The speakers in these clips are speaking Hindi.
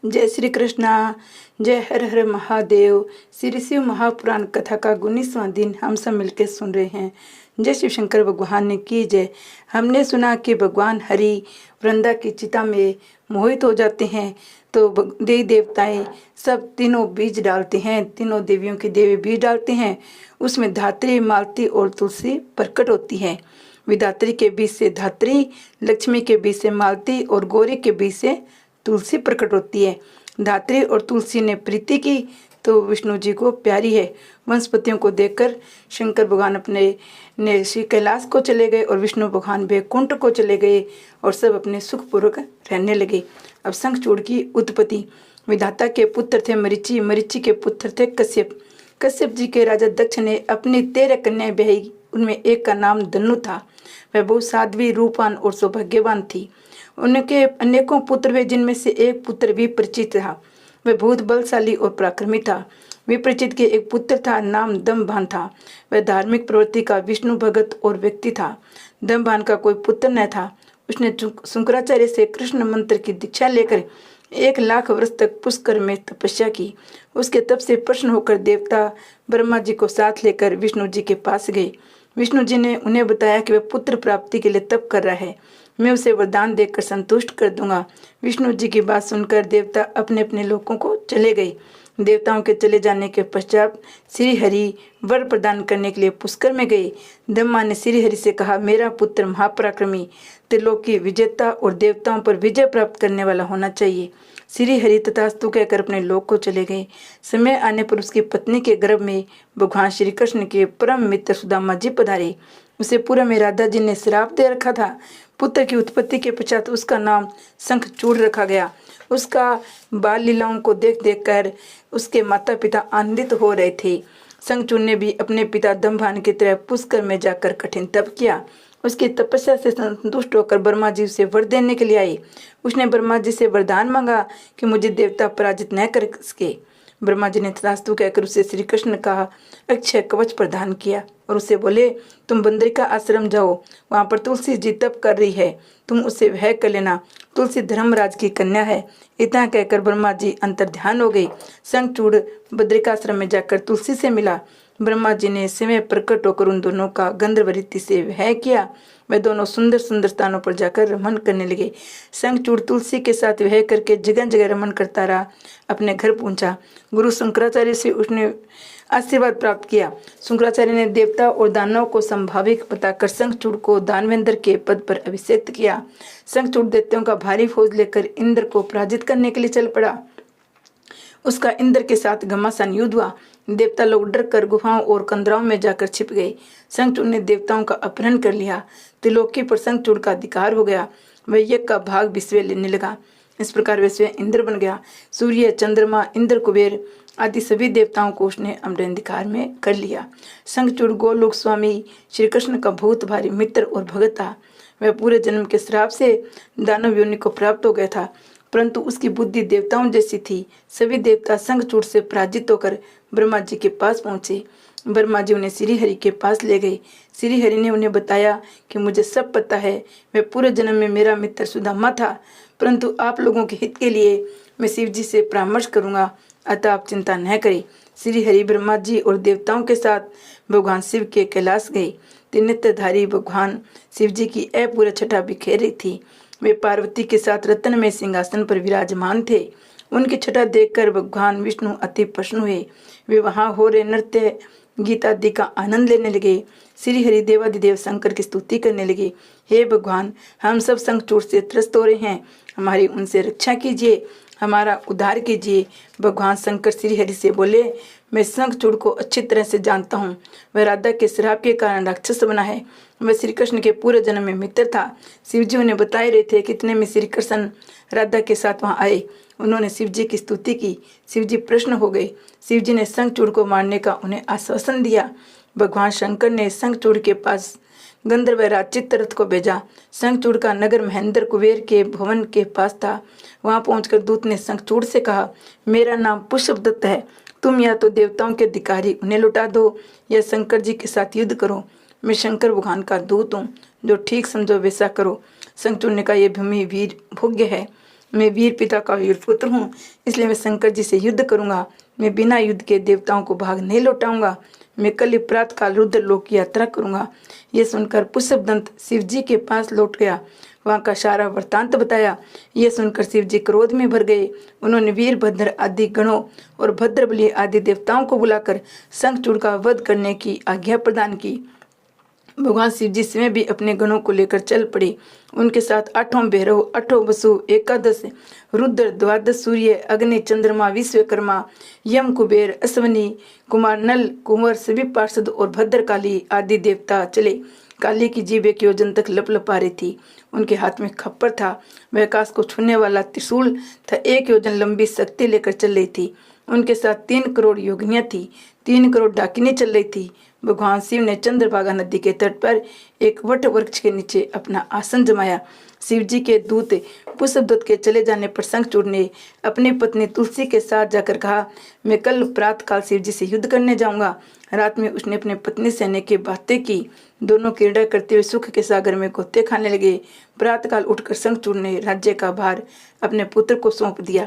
जय श्री कृष्णा। जय हर हर महादेव। श्री शिव महापुराण कथा का 19वां दिन हम सब मिलकर सुन रहे हैं। जय शिव शंकर भगवान ने की जय। हमने सुना कि भगवान हरि वृंदा की चिता में मोहित हो जाते हैं तो देवी देवताएं सब तीनों बीज डालते हैं, तीनों देवियों के देवी बीज डालते हैं। उसमें धात्री, मालती और तुलसी प्रकट होती है। विधात्री के बीच से धात्री, लक्ष्मी के बीच से मालती और गौरी के बीच से तुलसी प्रकट होती है। धात्री और तुलसी ने प्रीति की तो विष्णु जी को प्यारी है। वनस्पतियों को देखकर शंकर भगवान अपने श्री कैलाश को चले गए और विष्णु भगवान वैकुंठ को चले गए और सब अपने सुखपूर्वक रहने लगे। अब शंखचूड़ की उत्पत्ति। विधाता के पुत्र थे मरीचि, मरीचि के पुत्र थे कश्यप। कश्यप जी के राजा दक्ष ने अपनी 13 कन्याएं ब्याही। उनमें एक का नाम धनु था। वह बहुत साध्वी, रूपवान और सौभाग्यवान थी। उनके अनेकों पुत्र हुए, जिनमें से एक पुत्र विप्रचित था। वह बहुत बलशाली और पराक्रमी था। विप्रचित के एक पुत्र था, नाम दमभान था। वह धार्मिक प्रवृत्ति का विष्णु भगत और व्यक्ति था। दमभान का कोई पुत्र न था। उसने शंकराचार्य से कृष्ण मंत्र की दीक्षा लेकर 1,00,000 वर्ष तक पुष्कर में तपस्या की। उसके तप से प्रसन्न होकर देवता ब्रह्मा जी को साथ लेकर विष्णु जी के पास गए। विष्णु जी ने उन्हें बताया कि वह पुत्र प्राप्ति के लिए तप कर रहा है। मैं उसे वरदान देकर संतुष्ट कर दूंगा। विष्णु जी की बात सुनकर देवता अपने अपने लोकों को चले गए। देवताओं के चले जाने के पश्चात श्री हरि वर प्रदान करने के लिए पुष्कर में गए। ब्रह्मा ने श्री हरि से कहा, मेरा पुत्र महापराक्रमी, त्रिलोकी विजेता और देवताओं पर विजय प्राप्त करने वाला होना चाहिए। श्री हरि तथास्तु कहकर अपने लोक को चले गए। समय आने पर उसकी पत्नी के गर्भ में भगवान श्री कृष्ण के परम मित्र सुदामा जी पधारे। उसे पूर्व में राधा जी ने श्राप दे रखा था। पुत्र की उत्पत्ति के पश्चात उसका नाम शंखचूड़ रखा गया। उसका बाल लीलाओं को देख देख कर उसके माता पिता आनंदित हो रहे थे। शंखचूड़ ने भी अपने पिता दमभान की तरह पुष्कर में जाकर कठिन तप किया। उसकी तपस्या से संतुष्ट होकर ब्रह्मा जी उसे वर देने के लिए आए। उसने ब्रह्मा जी से वरदान मांगा कि मुझे देवता पराजित न कर सके। ब्रह्मा जी ने तथास्तु कहकर उसे श्री कृष्ण का अक्षय कवच प्रदान किया और उसे बोले, तुम बंदरिका आश्रम जाओ, वहां पर तुलसी जी तप कर रही है, तुम उससे विवाह कर लेना, तुलसी धर्मराज की कन्या है। इतना कहकर ब्रह्मा जी अंतर्ध्यान हो गए। शंखचूड़ बद्रिकाश्रम में जाकर तुलसी से मिला। ब्रह्मा जी ने समय प्रकट होकर उन दोनों का गंधर्व रीति से विवाह किया। वे दोनों सुंदर सुंदर स्थानों पर जाकर रमन करने लगे। शंखचूड़ तुलसी के साथ विवाह करके जगह जगह रमन करता रहा। अपने घर पहुंचा। गुरु शंकराचार्य से उसने आशीर्वाद प्राप्त किया। शंकराचार्य ने देवता और दानवों को संभाविक बताकर शंखचूड़ को दानवेंद्र के पद पर अभिषेक किया। शंखचूड़ दैत्यों का भारी फौज लेकर इंद्र को पराजित करने के लिए चल पड़ा। उसका इंद्र के साथ घमासान युद्ध हुआ। देवता लोग डर कर गुफाओं और कंदराओं में जाकर छिप गए। शंखचूड़ ने देवताओं का अपहरण कर लिया। त्रिलोकी पर शंखचूड़ का अधिकार हो गया। वह यज्ञ का भाग विश्व लेने लगा। इस प्रकार वह इंद्र बन गया। सूर्य, चंद्रमा, इंद्र, कुबेर आदि सभी देवताओं को उसने अपने अधिकार में कर लिया। शंखचूड़ गोलोक स्वामी श्री कृष्ण का बहुत भारी मित्र और भगत था। वह पूरे जन्म के श्राप से दानव योनि को प्राप्त हो गया था, परंतु उसकी बुद्धि देवताओं जैसी थी। सभी देवता शंखचूड़ से पराजित होकर ब्रह्मा जी के पास पहुंचे। ब्रह्मा जी उन्हें श्री हरि के पास ले गए। श्री हरि ने उन्हें बताया कि मुझे सब पता है, वह पूरे जन्म में मेरा मित्र सुदामा था, परंतु आप लोगों के हित के लिए मैं शिव जी से परामर्श करूंगा, अतः आप चिंता न करें। श्री हरि ब्रह्मा जी और देवताओं के साथ भगवान शिव के कैलाश गए। त्रिनेत्रधारी भगवान शिव जी की अपूर्व छटा बिखेर रही थी। वे पार्वती के साथ रत्न में सिंहासन पर विराजमान थे। उनकी छटा देखकर भगवान विष्णु अति प्रसन्न हुए। वे वहां हो रहे नृत्य गीत आदि का आनंद लेने लगे। श्री हरि देवादिदेव शंकर की स्तुति करने लगे। हे भगवान, हम सब शंखचूड़ से त्रस्त हो रहे हैं, हमारी उनसे रक्षा कीजिए, हमारा उद्धार कीजिए। भगवान शंकर श्री हरि से बोले, मैं शंखचूड़ को अच्छी तरह से जानता हूँ। वह राधा के श्राप के कारण राक्षस बना है। वह श्री कृष्ण के पूरे जन्म में मित्र था। शिव जी उन्हें बताए रहे थे। कितने में श्री कृष्ण राधा के साथ वहां आए। उन्होंने शिव जी की स्तुति की। शिव जी प्रसन्न हो गए। शिव जी ने शंखचूड़ को मारने का उन्हें आश्वासन दिया। भगवान शंकर ने शंखचूड़ के पास गंधर्व राज चित्ररथ को भेजा। शंखचूड़ का नगर महेंद्र कुबेर के भवन के पास था। वहां पहुंचकर दूत ने शंखचूड़ से कहा, मेरा नाम पुष्पदत्त है, तुम या तो देवताओं के अधिकारी उन्हें लुटा दो या शंकर जी के साथ युद्ध करो। मैं शंकर भगवान का दूत हूँ, जो ठीक समझो वैसा करो। शंखचूड़ ने कहा, यह भूमि वीर भोग्य है, मैं वीर पिता का वीर पुत्र हूँ, इसलिए मैं शंकर जी से युद्ध करूंगा। मैं बिना युद्ध के देवताओं को भाग नहीं लौटाऊंगा। मैं कल ही प्रातः काल रुद्र लोक की यात्रा करूंगा। ये सुनकर पुष्पदंत शिव जी के पास लौट गया, वहाँ का सारा वृत्तांत बताया। ये सुनकर शिव जी क्रोध में भर गए। उन्होंने वीरभद्र आदि गणों और भद्रबली आदि देवताओं को बुलाकर शंखचूड़ का वध करने की आज्ञा प्रदान की। भगवान शिव जी स्वयं भी अपने गणों को लेकर चल पड़े। उनके साथ 8 भैरव, 8 वसु, 11 रुद्र, 12 सूर्य, अग्नि, चंद्रमा, विश्वकर्मा, यम, कुबेर, अश्वनी कुमार, नल, कुंवर, सभी पार्षद और भद्रकाली आदि देवता चले। काली की जीभ 1 योजन तक लपलपा रही थी। उनके हाथ में खप्पर था। वह आकाश को छूने वाला त्रिशूल था। 1 योजन लंबी शक्ति लेकर चल रही थी। उनके साथ 3 करोड़ योगिनियां थी। 3 करोड़ डाकिनी चल रही थी। भगवान शिव ने चंद्रभागा नदी के तट पर एक वट वृक्ष के नीचे अपना आसन जमाया। शिव जी के दूत पुष्पदत्त के चले जाने पर शंखचूड़ ने अपनी पत्नी तुलसी के साथ जाकर कहा, मैं कल प्रातः काल शिव जी से युद्ध करने जाऊंगा। रात में उसने अपनी पत्नी से अनेक बातें की। दोनों क्रीड़ा करते हुए सुख के सागर में गोते खाने लगे। प्रातःकाल उठकर शंखचूड़ ने राज्य का भार अपने पुत्र को सौंप दिया।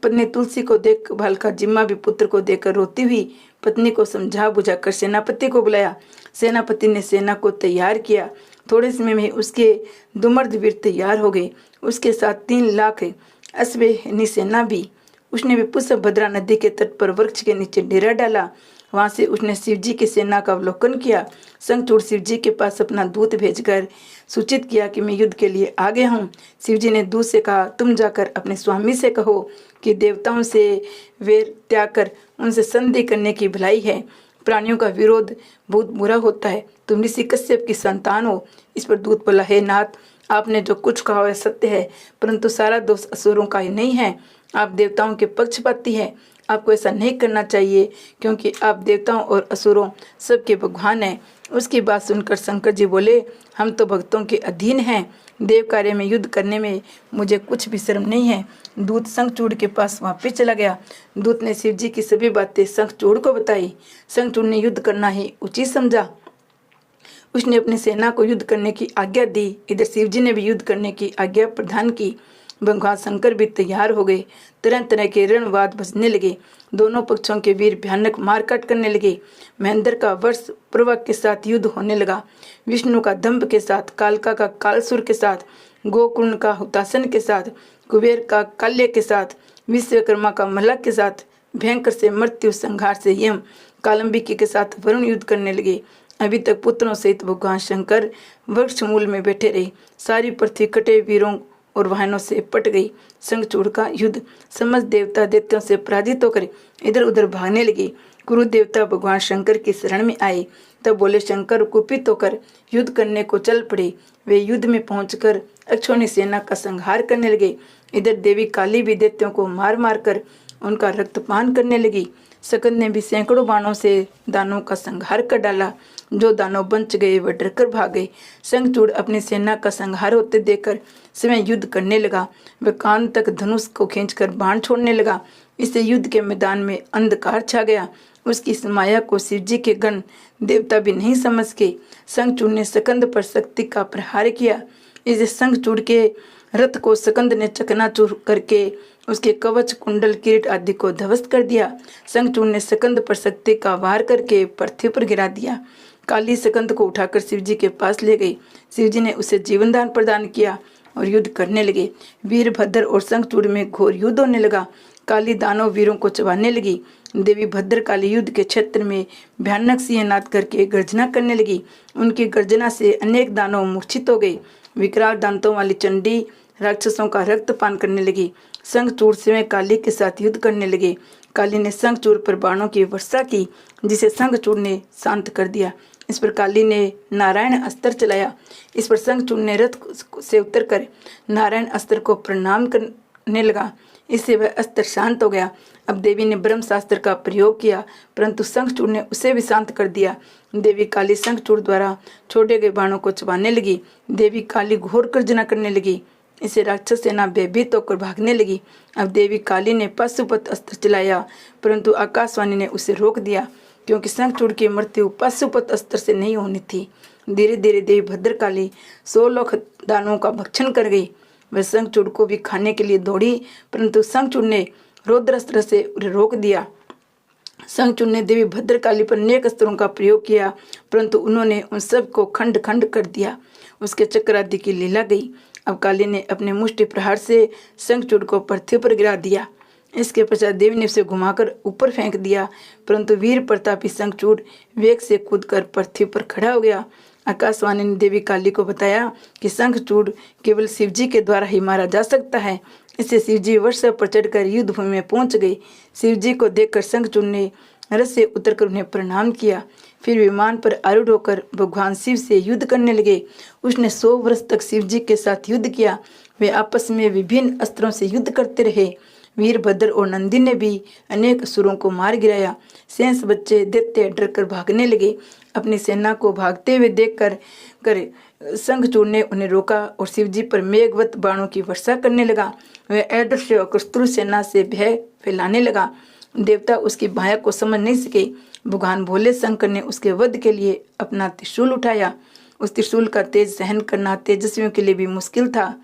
पत्नी तुलसी को देखभाल का जिम्मा भी पुत्र को देकर रोती हुई पत्नी को समझा बुझाकर सेनापति को बुलाया। सेनापति ने सेना को तैयार किया। थोड़े समय में उसके दुमर्द वीर तैयार हो गए। उसके साथ 3 लाख अश्वनी सेना भी। उसने भी पुष्पभद्रा नदी के तट पर वृक्ष के नीचे डेरा डाला। वहां से उसने शिव जी की सेना का अवलोकन किया। शंखचूड़ शिव जी के पास अपना दूत भेजकर सूचित किया कि मैं युद्ध के लिए आ गया हूँ। शिव जी ने दूत से कहा, तुम जाकर अपने स्वामी से कहो कि देवताओं से वैर त्याग कर उनसे संधि करने की भलाई है। प्राणियों का विरोध बहुत बुरा होता है। तुम ऋषि कश्यप की संतान हो। इस पर दूत बोला, हे नाथ, आपने जो कुछ कहा वह सत्य है, परंतु सारा दोष असुरों का ही नहीं है। आप देवताओं के पक्षपाती हैं। आपको ऐसा नहीं करना चाहिए, क्योंकि आप देवताओं और असुरों सबके भगवान हैं। उसकी बात सुनकर शंकर जी बोले, हम तो भक्तों के अधीन हैं। देव कार्य में युद्ध करने में मुझे कुछ भी शर्म नहीं है। दूत शंखचूड़ के पास वापस चला गया। दूत ने शिव जी की सभी बातें शंखचूड़ को बताई। शंखचूड़ ने युद्ध करना ही उचित समझा। उसने अपनी सेना को युद्ध करने की आज्ञा दी। इधर शिव जी ने भी युद्ध करने की आज्ञा प्रदान की। भगवान शंकर भी तैयार हो गए। तरह तरह के रणवाद बजने लगे। दोनों पक्षों के वीर भयानक मारकाट करने लगे। महेंद्र का वर्ष प्रवक के साथ युद्ध होने लगा। विष्णु का दंभ के साथ, कालका का कालसुर के साथ, गोकुर्ण का हुतासन के साथ, कुबेर का काल्य के साथ, विश्वकर्मा का मलक के साथ, भयंकर से मृत्यु संहार से यम, कालंबिकी के साथ वरुण युद्ध करने लगे। अभी तक पुत्रों सहित भगवान शंकर वृक्ष मूल में बैठे रहे। सारी पृथ्वी कटे वीरों और वाहनों से पट गई। शंखचूड़ का युद्ध समस्त देवता दैत्यों से पराजित होकर इधर उधर भागने लगे। कुरु देवता भगवान शंकर की शरण में आए। तब बोले शंकर कुपित होकर युद्ध करने को चल पड़े। वे युद्ध में पहुंचकर अक्षौणी सेना का संहार करने लगे। इधर देवी काली भी दैत्यों को मार मार कर उनका रक्तपान करने लगी। सकंद ने भी सैकड़ों बाणों से दानों का संहार कर डाला। जो दानव बच गए वह डरकर भाग गए। शंखचूड़ अपनी सेना का संहार होते देखकर स्वयं युद्ध करने लगा। वह कान तक धनुष को खींचकर बाण छोड़ने लगा। इससे युद्ध के मैदान में अंधकार छा गया। उसकी इस माया को शिव जी के गण देवता भी नहीं समझ के शंखचूड़ ने सकंद पर शक्ति का प्रहार किया। इस शंखचूड़ के रथ को सकंद ने चकनाचूर करके उसके कवच, कुंडल, किरीट आदि को ध्वस्त कर दिया। शंखचूड़ ने सकंद पर शक्ति का वार करके पृथ्वी पर गिरा दिया। काली सकंद को उठाकर शिव जी के पास ले गई। शिव जी ने उसे जीवन दान प्रदान किया और युद्ध करने लगे। वीरभद्र और शंखचूड़ में घोर युद्ध होने लगा। काली दानव वीरों को चबाने लगी। देवी भद्रकाली युद्ध के क्षेत्र में भयानक सिंहनाद करके गर्जना करने लगी। उनकी गर्जना से अनेक दानव मूर्छित हो गए। विकराल दांतों वाली चंडी राक्षसों का रक्तपान करने लगी। शंखचूड़ से काली के साथ युद्ध करने लगे। काली ने शंखचूड़ पर बाणों की वर्षा की, जिसे शंखचूड़ ने शांत कर दिया। इस पर काली ने नारायण अस्त्र चलाया। इस पर शंखचूड़ ने रथ से उतरकर नारायण अस्त्र को प्रणाम करने लगा। इससे वह अस्त्र शांत हो गया। अब देवी ने ब्रह्मशास्त्र का प्रयोग किया, परंतु शंखचूड़ ने उसे भी शांत कर दिया। देवी काली शंखचूड़ द्वारा छोड़े गए बाणों को चबाने लगी। देवी काली घोर गर्जना करने लगी। इसे राक्षस सेना भयभीत होकर भागने लगी। अब देवी काली ने पाशुपत अस्त्र चलाया, परंतु आकाशवाणी ने उसे रोक दिया, क्योंकि शंखचूड़ की मृत्यु पाशुपत अस्त्र से नहीं होनी थी। धीरे धीरे देवी भद्रकाली 100 लाख दानवों का भक्षण कर गई। वह शंखचूड़ को भी खाने के लिए दौड़ी, परंतु शंखचूड़ ने रौद्रास्त्र से उन्हें रोक दिया। शंखचूड़ ने देवी भद्रकाली पर अनेक अस्त्रों का प्रयोग किया, परंतु उन्होंने उन सब को खंड खंड कर दिया। उसके चक्रादि की लीला गई। अब काली ने अपने मुष्टि प्रहार से शंखचूड़ को पृथ्वी पर गिरा दिया। इसके पश्चात देवी ने उसे घुमाकर ऊपर फेंक दिया, परंतु वीर प्रतापी शंखचूड़ वेग से कूदकर पृथ्वी पर खड़ा हो गया। आकाशवाणी ने देवी काली को बताया कि शंखचूड़ केवल शिवजी के द्वारा ही मारा जा सकता है। इससे शिवजी वर्षा पर चढ़कर युद्ध भूमि में पहुंच गए। शिवजी को देखकर शंखचूड़ ने रथ से उतरकर उन्हें प्रणाम किया। फिर विमान पर आरूढ़ होकर भगवान शिव से युद्ध करने लगे। उसने 100 वर्ष तक शिवजी के साथ युद्ध किया। वे आपस में विभिन्न अस्त्रों से युद्ध करते रहे। वीरभद्र और नंदी ने भी अनेक असुरों को मार गिराया। शेष बच्चे दैत्य डरकर भागने लगे। अपनी सेना को भागते हुए देखकर शंखचूड़ ने उन्हें रोका और शिवजी पर मेघवत बाणों की वर्षा करने लगा। वह अदृश्य होकर शत्रु सेना से भय फैलाने लगा। देवता उसकी माया को समझ नहीं सके। भगवान भोले शंकर ने उसके वध के लिए अपना त्रिशूल उठाया। उस त्रिशूल का तेज सहन करना तेजस्वियों के लिए भी मुश्किल था।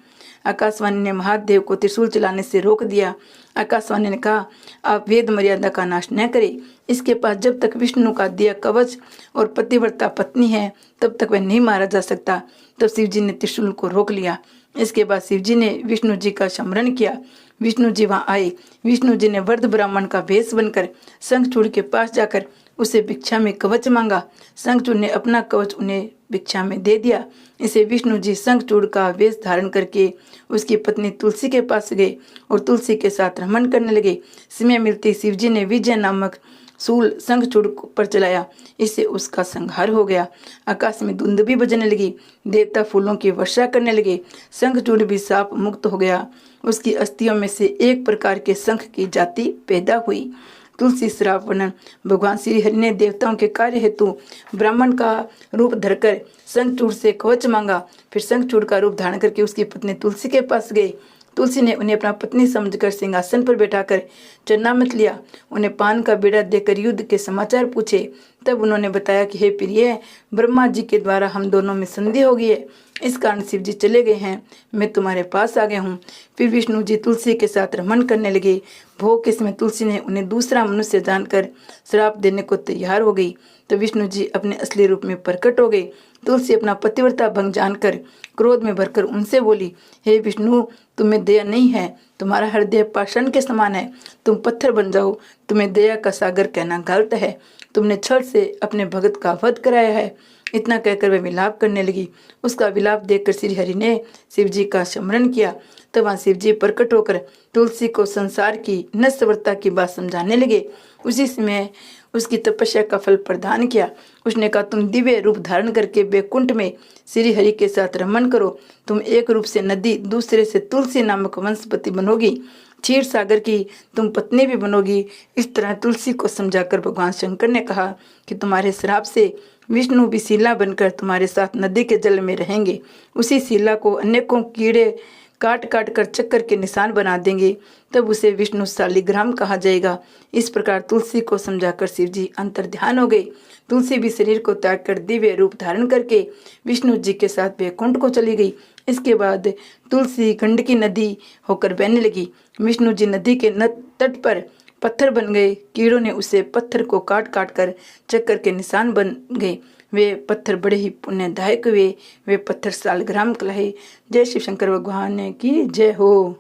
आकाशवाणी ने महादेव को त्रिशूल चलाने से रोक दिया। आकाशवाणी ने कहा, आप वेद मर्यादा का नाश न करें। इसके पास जब तक विष्णु का दिया कवच और पतिव्रता पत्नी है तब तक वह नहीं मारा जा सकता। तब शिवजी ने त्रिशूल को रोक लिया। इसके बाद शिवजी ने विष्णु जी का स्मरण किया। विष्णु जी वहां आए। विष्णु जी ने वर्ध ब्राह्मण का भेष बनकर शंखचूड़ के पास जाकर उसे भिक्षा में कवच मांगा। शंखचूड़ ने अपना कवच उन्हें भिक्षा में दे दिया। इसे विष्णु जी शंखचूड़ का वेश धारण करके उसकी पत्नी तुलसी के पास गए और तुलसी के साथ रमन करने लगे। समय मिलते शिवजी ने विजय नामक शूल शंखचूड़ पर चलाया। इससे उसका संहार हो गया। आकाश में धुंध भी बजने लगी। देवता फूलों की वर्षा करने लगे। शंखचूड़ भी साप मुक्त हो गया। उसकी अस्थियों में से एक प्रकार के शंख की जाति पैदा हुई। तुलसी श्राप वर्णन। भगवान श्री हरि ने देवताओं के कार्य हेतु ब्राह्मण का रूप धरकर शंखचूड़ से कवच मांगा। फिर शंखचूड़ का रूप धारण करके उसकी पत्नी तुलसी के पास गए। तुलसी ने उन्हें अपना पत्नी समझकर सिंहासन पर बैठाकर चरणामृत लिया। उन्हें पान का बेड़ा देकर युद्ध के समाचार पूछे। तब उन्होंने बताया कि हे प्रिय, ब्रह्मा जी के द्वारा हम दोनों में संधि हो गई है। इस कारण शिव जी चले गए हैं। मैं तुम्हारे पास आ गया हूँ। फिर विष्णु जी तुलसी के साथ रमन करने लगे। भोग के समय तुलसी ने उन्हें दूसरा मनुष्य जानकर श्राप देने को तैयार हो गई। तो विष्णु जी अपने असली रूप में प्रकट हो गए। तुलसी अपना पतिव्रता भंग जानकर क्रोध में भरकर उनसे बोली, हे विष्णु, तुम्हें दया नहीं है। तुम्हारा हृदय पाषाण के समान है। तुम पत्थर बन जाओ। तुम्हें दया का सागर कहना गलत है। तुमने छल से अपने भगत का वध कराया है। इतना कहकर वह विलाप करने लगी। उसका विलाप देखकर श्री हरि ने शिव जी का स्मरण किया। तब वहाँ शिव जी प्रकट होकर तुलसी को संसार की नश्वरता की बात समझाने लगे। उसी समय उसकी तपस्या का फल प्रदान किया। उसने कहा, तुम दिव्य रूप धारण करके वैकुंठ में श्री हरि के साथ रमन करो। तुम एक रूप से नदी, दूसरे से तुलसी नामक वंशपति बनोगी। क्षीर सागर की तुम पत्नी भी बनोगी। इस तरह तुलसी को समझाकर भगवान शंकर ने कहा कि तुम्हारे श्राप से विष्णु भी शिला बनकर तुम्हारे साथ नदी के जल में रहेंगे। उसी शिला को अनेकों कीड़े काट काट कर चक्कर के निशान बना देंगे। तब उसे विष्णु शालिग्राम कहा जाएगा। इस प्रकार तुलसी को समझाकर शिव जी अंतर ध्यान हो गए। तुलसी भी शरीर को त्याग कर दिव्य रूप धारण करके विष्णु जी के साथ वैकुंठ को चली गई। इसके बाद तुलसी गंडकी नदी होकर बहने लगी। विष्णु जी नदी के तट पर पत्थर बन गए। कीड़ों ने उसे पत्थर को काट काट कर चक्कर के निशान बन गए। वे पत्थर बड़े ही पुण्यदायक हुए। वे पत्थर शालिग्राम कहलाए। जय शिव शंकर भगवान की जय हो।